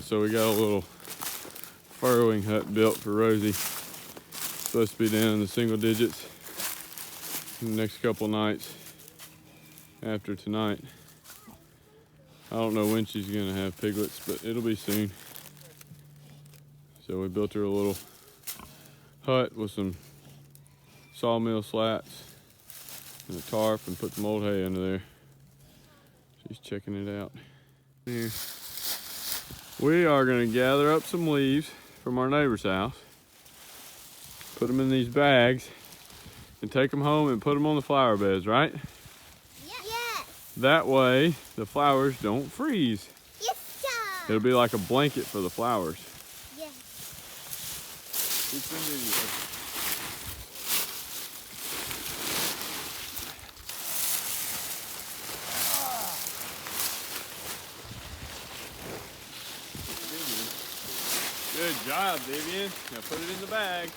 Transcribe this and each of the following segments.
So we got a little furrowing hut built for Rosie. Supposed to be down in the single digits in the next couple nights after tonight. I don't know when she's gonna have piglets, but it'll be soon. So we built her a little hut with some sawmill slats and a tarp and put some old hay under there. She's checking it out. Here. We are gonna gather up some leaves from our neighbor's house, put them in these bags, and take them home and put them on the flower beds, right? Yes. That way the flowers don't freeze. Yes, sir. It'll be like a blanket for the flowers. Yes. Good job, Vivian. Now put it in the bag.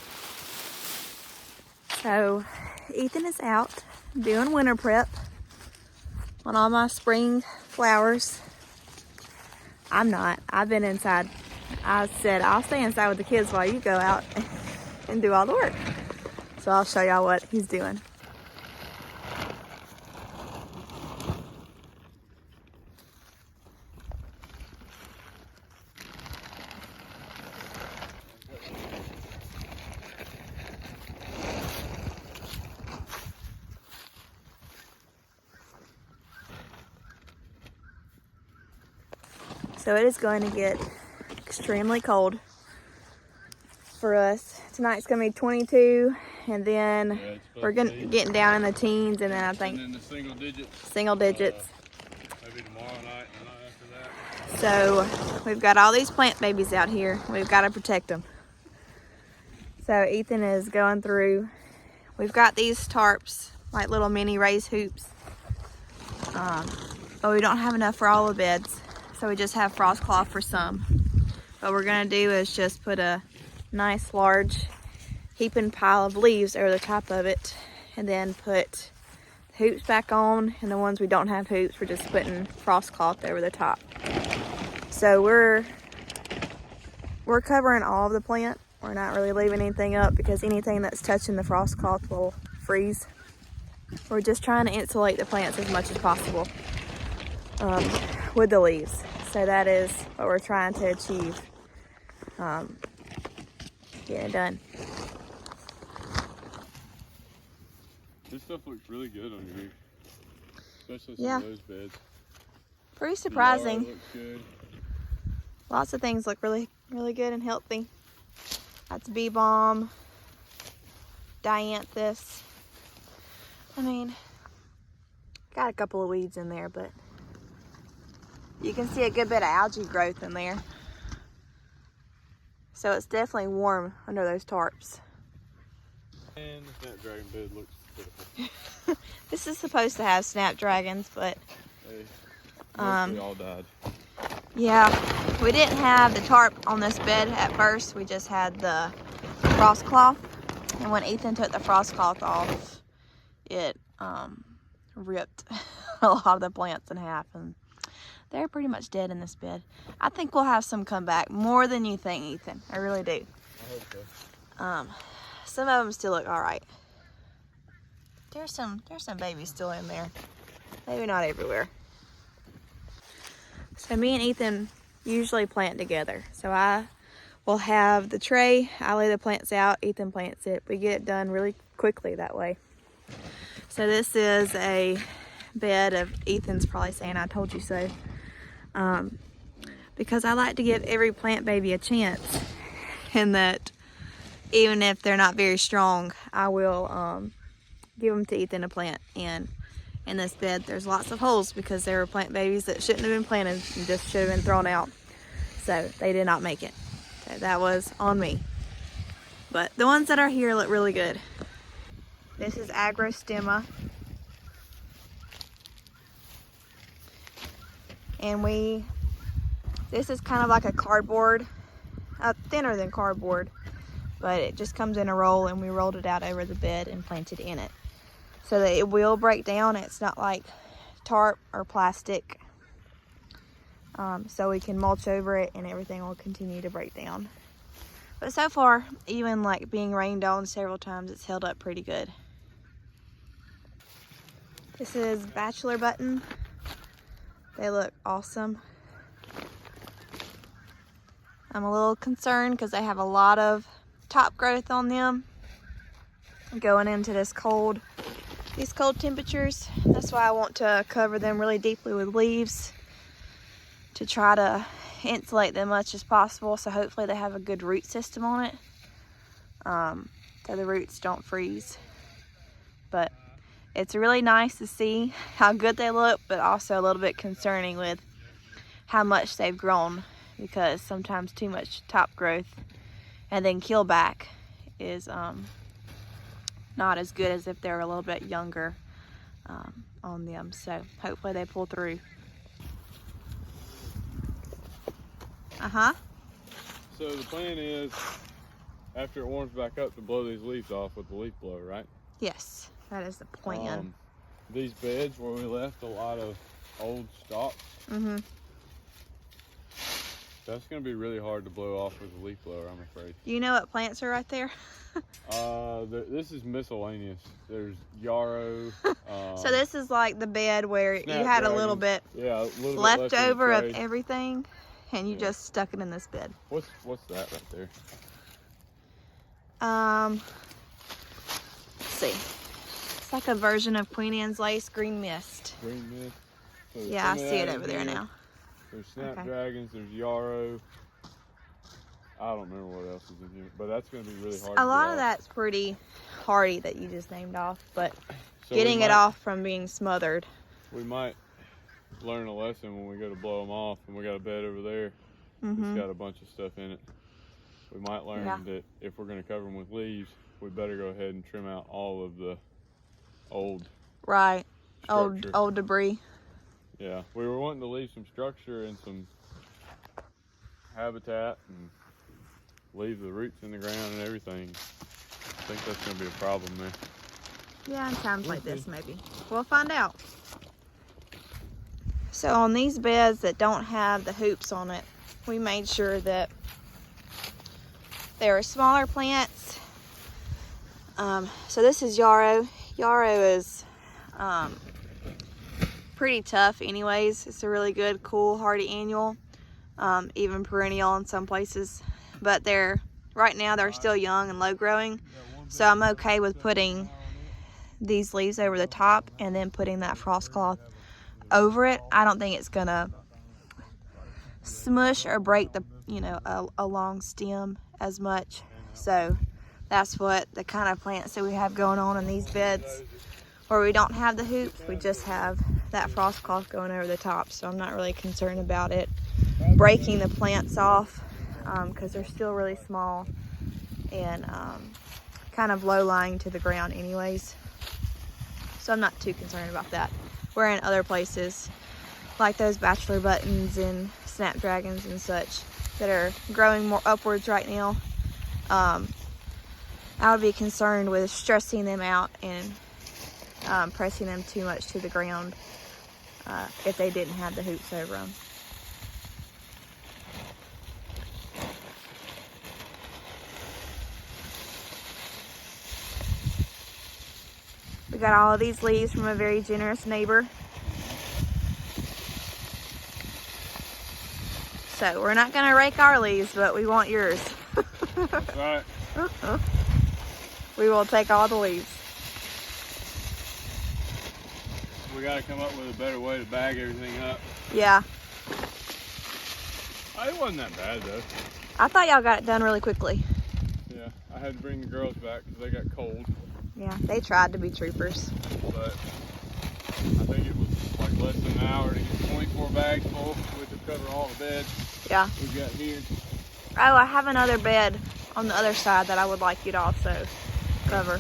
So Ethan is out doing winter prep on all my spring flowers. I'm not. I've been inside. I said I'll stay inside with the kids while you go out and do all the work. So I'll show y'all what he's doing. So it is going to get extremely cold for us. Tonight's gonna be 22, and then we're getting down in the teens, and then I think in the single digits. Single digits. Maybe tomorrow night and the night after that. So we've got all these plant babies out here. We've got to protect them. So Ethan is going through. We've got these tarps, like little mini raised hoops, but we don't have enough for all the beds. So we just have frost cloth for some. What we're gonna do is just put a nice large heaping pile of leaves over the top of it, and then put the hoops back on, and the ones we don't have hoops, we're just putting frost cloth over the top. So we're covering all of the plant. We're not really leaving anything up because anything that's touching the frost cloth will freeze. We're just trying to insulate the plants as much as possible with the leaves. So that is what we're trying to achieve. Get it done. This stuff looks really good on your roof, especially some of those beds. Pretty surprising. Looks good. Lots of things look really, really good and healthy. That's bee balm, dianthus. I mean, got a couple of weeds in there, but you can see a good bit of algae growth in there. So it's definitely warm under those tarps. And the snapdragon bed looks beautiful. This is supposed to have snapdragons, but They mostly all died. yeah, we didn't have the tarp on this bed at first. We just had the frost cloth. And when Ethan took the frost cloth off, it ripped a lot of the plants in half, and they're pretty much dead in this bed. I think we'll have some come back, more than you think, Ethan. I really do. I hope so. Some of them still look all right. There's some babies still in there. Maybe not everywhere. So me and Ethan usually plant together. So I will have the tray, I lay the plants out, Ethan plants it. We get it done really quickly that way. So this is a bed of Ethan's probably saying I told you so. Because I like to give every plant baby a chance, and that even if they're not very strong, I will give them to Ethan to plant. And in this bed there's lots of holes because there were plant babies that shouldn't have been planted and just should have been thrown out, so they did not make it. So that was on me, but the ones that are here look really good. This is agrostemma, and this is kind of like a cardboard, thinner than cardboard, but it just comes in a roll, and we rolled it out over the bed and planted in it so that it will break down. It's not like tarp or plastic. so we can mulch over it and everything will continue to break down. But so far, even like being rained on several times, it's held up pretty good. This is bachelor button. They look awesome. I'm a little concerned because they have a lot of top growth on them going into these cold temperatures. That's why I want to cover them really deeply with leaves to try to insulate them much as possible, so hopefully they have a good root system on it, so the roots don't freeze. But it's really nice to see how good they look, but also a little bit concerning with how much they've grown, because sometimes too much top growth and then keel back is not as good as if they're a little bit younger on them. So hopefully they pull through. So the plan is, after it warms back up, to blow these leaves off with the leaf blower, right? Yes, that is the plan. These beds where we left a lot of old stalks, that's going to be really hard to blow off with a leaf blower, I'm afraid. Do you know what plants are right there? This is miscellaneous. There's yarrow. So this is like the bed where you had a little bit left over of everything, and you just stuck it in this bed. What's that right there? Let's see. It's like a version of Queen Anne's lace, green mist. Green mist. So yeah, I see it over there now. There's snapdragons, there's yarrow. I don't remember what else is in here, but that's going to be really hard. A lot of that's pretty hardy that you just named off, but getting it off from being smothered. We might learn a lesson when we go to blow them off, and we got a bed over there. It's got a bunch of stuff in it. We might learn that if we're going to cover them with leaves, we better go ahead and trim out all of the old structure. old debris. Yeah, we were wanting to leave some structure and some habitat and leave the roots in the ground and everything. I think that's going to be a problem there. Yeah, in times like this, maybe. We'll find out. So on these beds that don't have the hoops on it, we made sure that there are smaller plants. So this is yarrow. Yarrow is pretty tough anyways. It's a really good, cool, hardy annual, even perennial in some places. But right now they're still young and low growing. So I'm okay with putting these leaves over the top and then putting that frost cloth over it. I don't think it's gonna smush or break a long stem as much. So that's what the kind of plants that we have going on in these beds where we don't have the hoops. We just have that frost cloth going over the top. So I'm not really concerned about it breaking the plants off because they're still really small and kind of low lying to the ground anyways. So I'm not too concerned about that. Where in other places, like those bachelor buttons and snapdragons and such that are growing more upwards right now, I would be concerned with stressing them out and pressing them too much to the ground if they didn't have the hoops over them. We got all of these leaves from a very generous neighbor. So we're not gonna rake our leaves, but we want yours. That's right. We will take all the leaves. We gotta come up with a better way to bag everything up. Yeah. It wasn't that bad though. I thought y'all got it done really quickly. Yeah, I had to bring the girls back because they got cold. Yeah, they tried to be troopers. But I think it was like less than an hour to get 24 bags full with to cover all the beds we've got here. Oh, I have another bed on the other side that I would like you to also cover.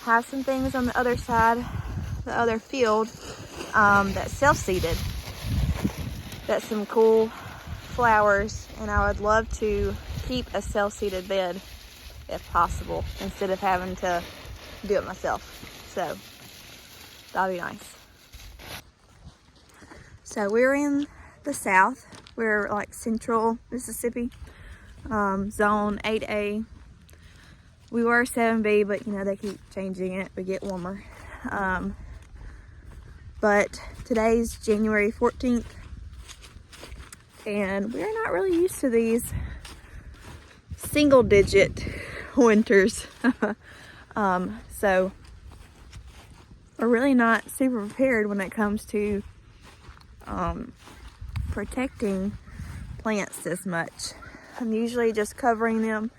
Have some things on the other side, the other field, that's self-seeded. That's some cool flowers, and I would love to keep a self-seeded bed if possible, instead of having to do it myself. So that'll be nice. So we're in the south. We're like central Mississippi, zone 8A. We were 7B, but you know, they keep changing it. We get warmer. But today's January 14th, and we're not really used to these single digit winters. So we're really not super prepared when it comes to protecting plants this much. I'm usually just covering them.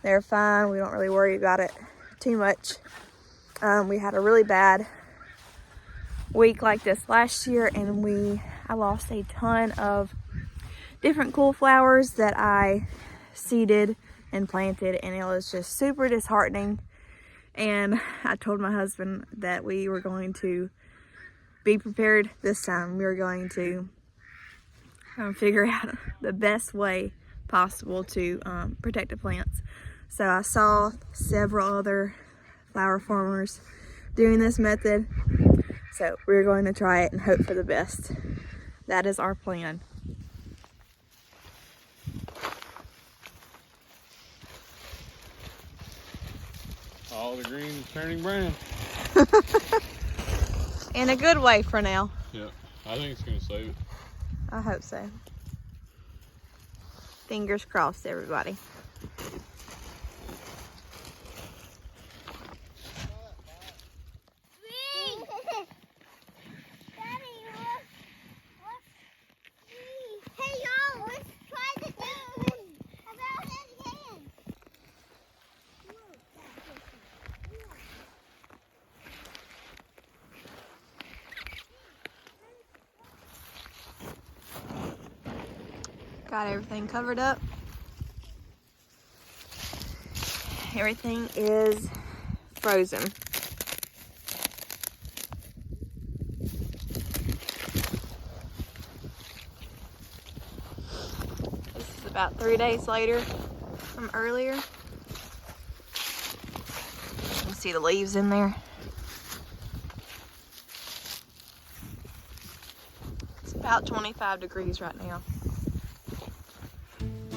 They're fine. We don't really worry about it too much. We had a really bad week like this last year, and I lost a ton of different cool flowers that I seeded and planted, and it was just super disheartening. And I told my husband that we were going to be prepared this time. We were going to figure out the best way possible to protect the plants. So I saw several other flower farmers doing this method, so we're going to try it and hope for the best. That is our plan. All the green is turning brown. In a good way for now. Yep, I think it's gonna save it. I hope so. Fingers crossed, everybody. Hey y'all, let's try the new about it again. Got everything covered up. Everything is frozen. This is about 3 days later from earlier. You can see the leaves in there. It's about 25 degrees right now.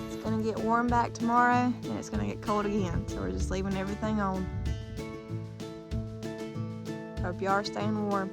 It's gonna get warm back tomorrow, and it's gonna get cold again, so we're just leaving everything on. Hope y'all are staying warm.